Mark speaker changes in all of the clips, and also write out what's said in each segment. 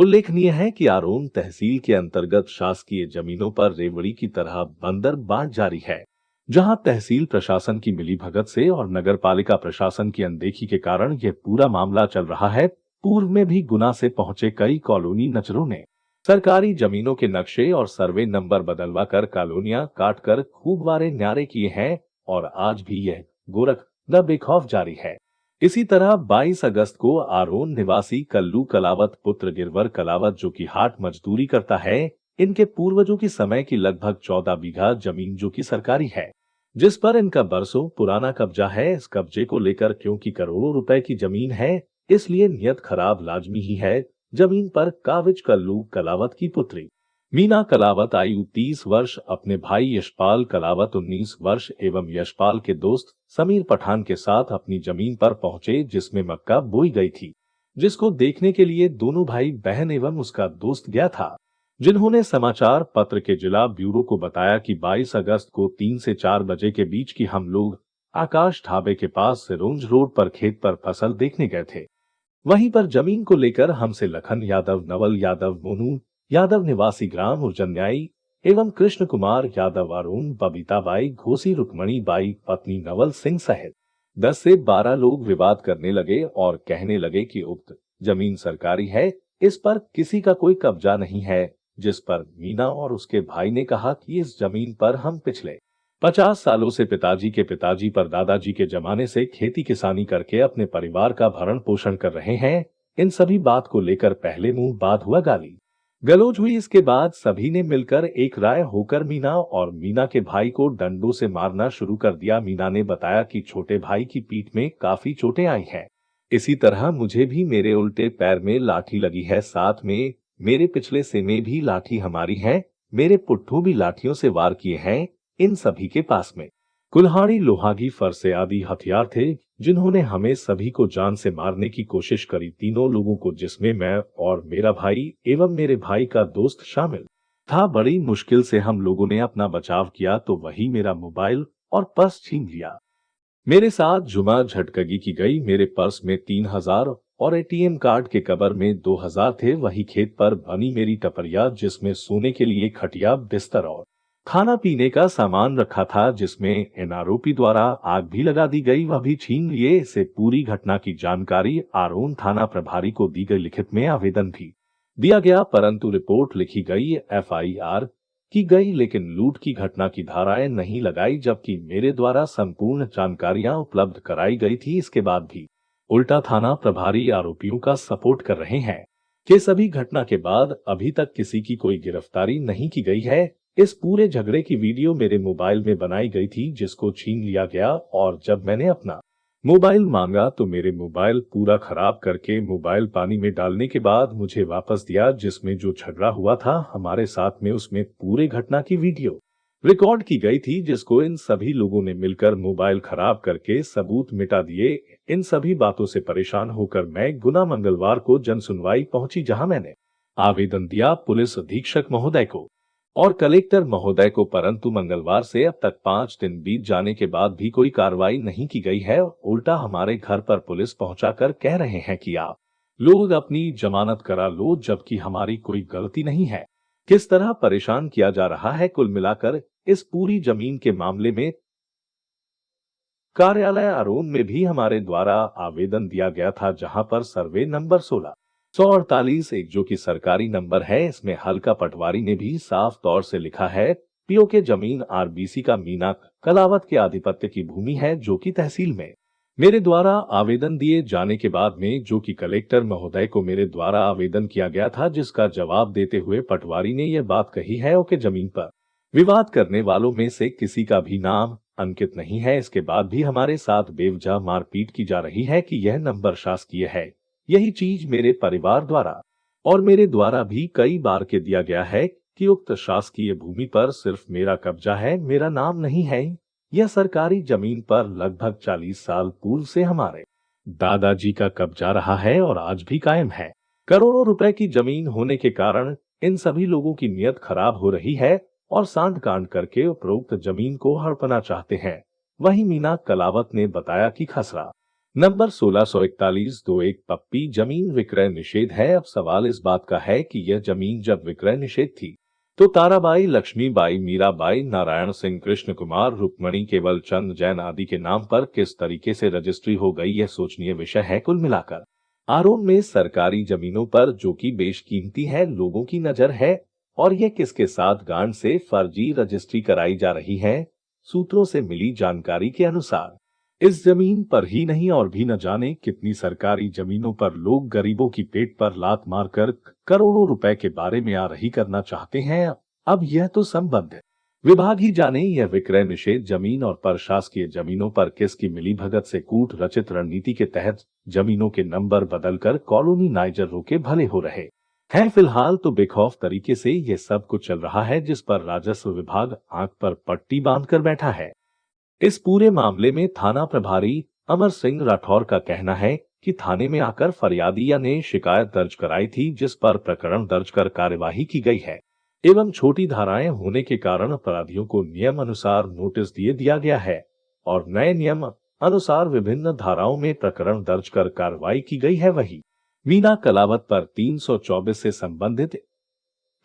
Speaker 1: उल्लेखनीय है कि आरोन तहसील के अंतर्गत शासकीय जमीनों पर रेवड़ी की तरह बंदर बांट जारी है, जहां तहसील प्रशासन की मिलीभगत से और नगर पालिका प्रशासन की अनदेखी के कारण यह पूरा मामला चल रहा है। पूर्व में भी गुना से पहुंचे कई कॉलोनी नचरों ने सरकारी जमीनों के नक्शे और सर्वे नंबर बदलवा कर कॉलोनियां काटकर खूब वारे न्यारे किए हैं और आज भी यह गोरख द बेखौफ जारी है। इसी तरह 22 अगस्त को आरोन निवासी कल्लू कलावत पुत्र गिरवर कलावत, जो कि हाट मजदूरी करता है, इनके पूर्वजों की समय की लगभग 14 बीघा जमीन जो कि सरकारी है, जिस पर इनका बरसों पुराना कब्जा है। इस कब्जे को लेकर क्योंकि करोड़ों रुपए की जमीन है, इसलिए नियत खराब लाजमी ही है। जमीन पर काविज कल्लू कलावत की पुत्री मीना कलावत आयु 30 वर्ष अपने भाई यशपाल कलावत 19 वर्ष एवं यशपाल के दोस्त समीर पठान के साथ अपनी जमीन पर पहुंचे, जिसमें मक्का बोई गई थी, जिसको देखने के लिए दोनों भाई बहन एवं उसका दोस्त गया था, जिन्होंने समाचार पत्र के जिला ब्यूरो को बताया कि 22 अगस्त को 3 से 4 बजे के बीच की हम लोग आकाश ढाबे के पास सिरोंज रोड पर खेत पर फसल देखने गए थे। वहीं पर जमीन को लेकर हमसे लखन यादव, नवल यादव, मोनू यादव निवासी ग्राम उर्जन्याई एवं कृष्ण कुमार यादव, अरुण, बबीता बाई, घोसी, रुक्मणी बाई पत्नी नवल सिंह सहित 10 से 12 लोग विवाद करने लगे और कहने लगे कि उक्त जमीन सरकारी है, इस पर किसी का कोई कब्जा नहीं है। जिस पर मीना और उसके भाई ने कहा कि इस जमीन पर हम पिछले 50 सालों से पिताजी के पिताजी पर दादाजी के जमाने से खेती किसानी करके अपने परिवार का भरण पोषण कर रहे हैं। इन सभी बात को लेकर पहले मुंह बात हुआ, गाली गलौज हुई। इसके बाद सभी ने मिलकर एक राय होकर मीना और मीना के भाई को डंडों से मारना शुरू कर दिया। मीना ने बताया कि छोटे भाई की पीठ में काफी चोटें आई हैं। इसी तरह मुझे भी मेरे उल्टे पैर में लाठी लगी है, साथ में मेरे पिछले से में भी लाठी हमारी है, मेरे पुट्ठों भी लाठियों से वार किए हैं। इन सभी के पास में कुल्हाड़ी, लोहागी, फरसे आदि हथियार थे, जिन्होंने हमें सभी को जान से मारने की कोशिश करी। तीनों लोगों को, जिसमें मैं और मेरा भाई एवं मेरे भाई का दोस्त शामिल था। बड़ी मुश्किल से हम लोगों ने अपना बचाव किया तो वही मेरा मोबाइल और पर्स छीन लिया। मेरे साथ जुमा झटकगी की गई। मेरे पर्स में 3000 और एटीएम कार्ड के कवर में 2000 थे। वही खेत पर बनी मेरी टपरिया, जिसमें सोने के लिए खटिया, बिस्तर और खाना पीने का सामान रखा था, जिसमें इन आरोपी द्वारा आग भी लगा दी गई, वह भी छीन लिए। इसे पूरी घटना की जानकारी आरोन थाना प्रभारी को दी गई। लिखित में आवेदन भी दिया गया, परंतु रिपोर्ट लिखी गई, एफआईआर की गई, लेकिन लूट की घटना की धाराएं नहीं लगाई, जबकि मेरे द्वारा संपूर्ण जानकारियां उपलब्ध कराई गई थी। इसके बाद भी उल्टा थाना प्रभारी आरोपियों का सपोर्ट कर रहे हैं कि सभी घटना के बाद अभी तक किसी की कोई गिरफ्तारी नहीं की गई है। इस पूरे झगड़े की वीडियो मेरे मोबाइल में बनाई गई थी, जिसको छीन लिया गया, और जब मैंने अपना मोबाइल मांगा तो मेरे मोबाइल पूरा खराब करके मोबाइल पानी में डालने के बाद मुझे वापस दिया। जिसमें जो झगड़ा हुआ था हमारे साथ में, उसमें पूरे घटना की वीडियो रिकॉर्ड की गई थी, जिसको इन सभी लोगों ने मिलकर मोबाइल खराब करके सबूत मिटा दिए। इन सभी बातों से परेशान होकर मैं गुना मंगलवार को जन सुनवाई पहुंची, जहां मैंने आवेदन दिया पुलिस अधीक्षक महोदय को और कलेक्टर महोदय को, परंतु मंगलवार से अब तक 5 दिन बीत जाने के बाद भी कोई कार्रवाई नहीं की गई है। उल्टा हमारे घर पर पुलिस पहुंचाकर कह रहे हैं कि आप लोग अपनी जमानत करा लो, जबकि हमारी कोई गलती नहीं है। किस तरह परेशान किया जा रहा है। कुल मिलाकर इस पूरी जमीन के मामले में कार्यालय आरोन में भी हमारे द्वारा आवेदन दिया गया था, जहां पर सर्वे नंबर 1648 एक, जो कि सरकारी नंबर है, इसमें हल्का पटवारी ने भी साफ तौर से लिखा है, पीओ के जमीन आरबीसी का मीना कलावत के आधिपत्य की भूमि है, जो कि तहसील में मेरे द्वारा आवेदन दिए जाने के बाद में, जो कि कलेक्टर महोदय को मेरे द्वारा आवेदन किया गया था, जिसका जवाब देते हुए पटवारी ने यह बात कही है कि जमीन पर विवाद करने वालों में से किसी का भी नाम अंकित नहीं है। इसके बाद भी हमारे साथ बेवजह मारपीट की जा रही है कि यह नंबर शासकीय है। यही चीज मेरे परिवार द्वारा और मेरे द्वारा भी कई बार के दिया गया है कि उक्त शासकीय भूमि पर सिर्फ मेरा कब्जा है, मेरा नाम नहीं है। यह सरकारी जमीन पर लगभग 40 साल पूर्व से हमारे दादाजी का कब्जा रहा है और आज भी कायम है। करोड़ों रुपए की जमीन होने के कारण इन सभी लोगों की नीयत खराब हो रही है और सांड कांड करके उपरोक्त जमीन को हड़पना चाहते हैं। वहीं मीना कलावत ने बताया कि खसरा नंबर 1641-21 पप्पी जमीन विक्रय निषेध है। अब सवाल इस बात का है कि यह जमीन जब विक्रय निषेध थी तो ताराबाई, लक्ष्मीबाई, मीराबाई, नारायण सिंह, कृष्ण कुमार, रुक्मणी, केवल चंद, जैन आदि के नाम पर किस तरीके से रजिस्ट्री हो गई, यह सोचनीय विषय है। कुल मिलाकर आरोन में सरकारी जमीनों पर जो कि बेशकीमती है, लोगों की नजर है और यह किसके साथ गांठ से फर्जी रजिस्ट्री कराई जा रही है। सूत्रों से मिली जानकारी के अनुसार इस जमीन पर ही नहीं और भी न जाने कितनी सरकारी जमीनों पर लोग गरीबों की पेट पर लात मारकर करोड़ों रुपए के बारे में आ रही करना चाहते हैं। अब यह तो संबंधित विभाग ही जाने यह विक्रय निषेध जमीन और प्रशासकीय जमीनों पर किसकी मिलीभगत से कूट रचित रणनीति के तहत जमीनों के नंबर बदलकर कॉलोनी नाइजरों के भले हो रहे हैं। फिलहाल तो बेखौफ तरीके से यह सब कुछ चल रहा है, जिस पर राजस्व विभाग आंख पर पट्टी बांधकर बैठा है। इस पूरे मामले में थाना प्रभारी अमर सिंह राठौर का कहना है कि थाने में आकर फरियादिया ने शिकायत दर्ज कराई थी, जिस पर प्रकरण दर्ज कर कार्यवाही की गई है एवं छोटी धाराएं होने के कारण अपराधियों को नियम अनुसार नोटिस दिया गया है और नए नियम अनुसार विभिन्न धाराओं में प्रकरण दर्ज कर कार्रवाई की गई है। वही मीना कलावत पर 324 से संबंधित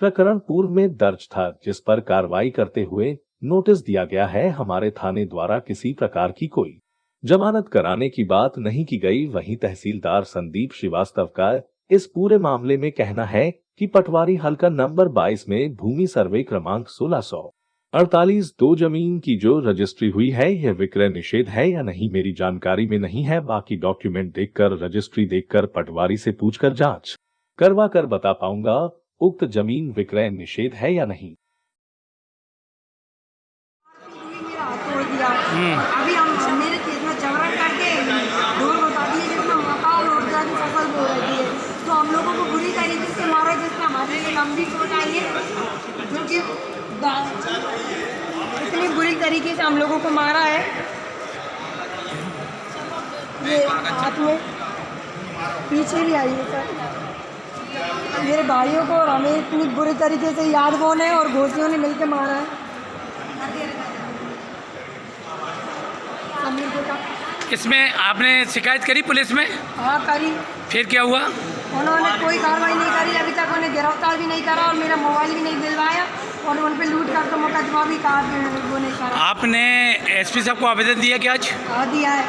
Speaker 1: प्रकरण पूर्व में दर्ज था, जिस पर कार्रवाई करते हुए नोटिस दिया गया है। हमारे थाने द्वारा किसी प्रकार की कोई जमानत कराने की बात नहीं की गई। वहीं तहसीलदार संदीप श्रीवास्तव का इस पूरे मामले में कहना है कि पटवारी हल्का नंबर 22 में भूमि सर्वे क्रमांक 1648 दो जमीन की जो रजिस्ट्री हुई है यह विक्रय निषेध है या नहीं मेरी जानकारी में नहीं है। बाकी डॉक्यूमेंट देखकर, रजिस्ट्री देखकर, पटवारी से पूछकर जांच करवा कर बता पाऊंगा उक्त जमीन विक्रय निषेध है या नहीं।
Speaker 2: अभी हम मेरे खेत में जबरन करके ढोल बता दिए जिसमें मकान और की फसल बो रही है, तो हम लोगों को बुरी तरीके से मारा, जिसमें हमारे लिए लंबी चोट आई है, जो कि इतनी बुरी तरीके से हम लोगों को मारा है। ये हाथ में पीछे भी आई है सर। मेरे भाइयों को और हमें इतनी बुरी तरीके से यादवों ने और घोषियों ने मिलकर मारा है।
Speaker 3: इसमें आपने शिकायत करी पुलिस में?
Speaker 2: हाँ करी।
Speaker 3: फिर क्या हुआ?
Speaker 2: उन्होंने कोई कार्रवाई नहीं करी, अभी तक उन्हें गिरफ्तार भी नहीं करा और मेरा मोबाइल भी नहीं दिलवाया और उन पे लूट कर तो मुकदमा भी वो नहीं करा।
Speaker 3: आपने एसपी साहब को आवेदन दिया क्या आज?
Speaker 2: हाँ दिया है।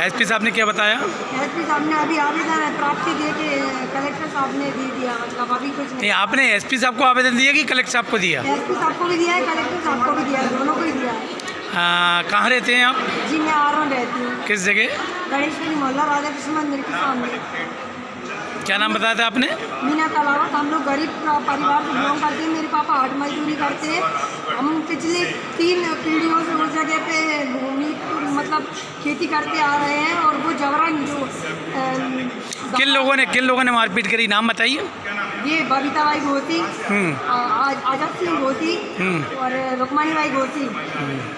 Speaker 3: एसपी साहब ने क्या बताया?
Speaker 2: एसपी साहब ने अभी आवेदन प्राप्ति दे के कलेक्टर साहब ने दे दिया, मतलब अभी कुछ नहीं।
Speaker 3: आपने एसपी साहब को आवेदन दिया कि कलेक्टर साहब को दिया?
Speaker 2: एसपी साहब को भी दिया है, कलेक्टर साहब को भी दिया है, दोनों को ही दिया है।
Speaker 3: कहाँ रहते हैं आप?
Speaker 2: जी मैं आरोन रहती हूँ।
Speaker 3: किस जगह?
Speaker 2: गणेशपुरी मोहल्ला राधा कृष्ण मंदिर के सामने।
Speaker 3: क्या नाम बताया था आपने?
Speaker 2: मीना कलावत। हम लोग गरीब परिवार से बिलोंग करते हैं। मेरे पापा हाट मजदूरी करते हैं। हम पिछले 3 पीढ़ियों से उस जगह पे भूमि मतलब खेती करते आ रहे हैं और वो जबरन जो
Speaker 3: किन लोगों ने मारपीट करी, नाम बताइए।
Speaker 2: ये बबीता बाई घोसी, आजाद सिंह घोसी और रुक्मणी बाई घोसी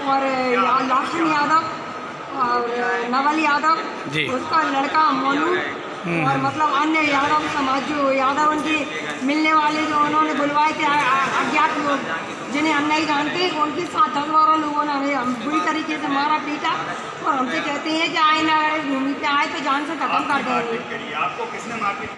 Speaker 2: और लाखन यादव और नवल यादव, उसका लड़का मोनू और मतलब अन्य यादव समाज जो यादव उनके मिलने वाले जो उन्होंने बुलवाए थे अज्ञात लोग जिन्हें हम नहीं जानते, उनके साथ 10-12 लोगों ने हमें बुरी तरीके से मारा पीटा और हमसे कहते हैं कि आए ना अगर भूमि पे आए तो जान से खत्म कर देंगे।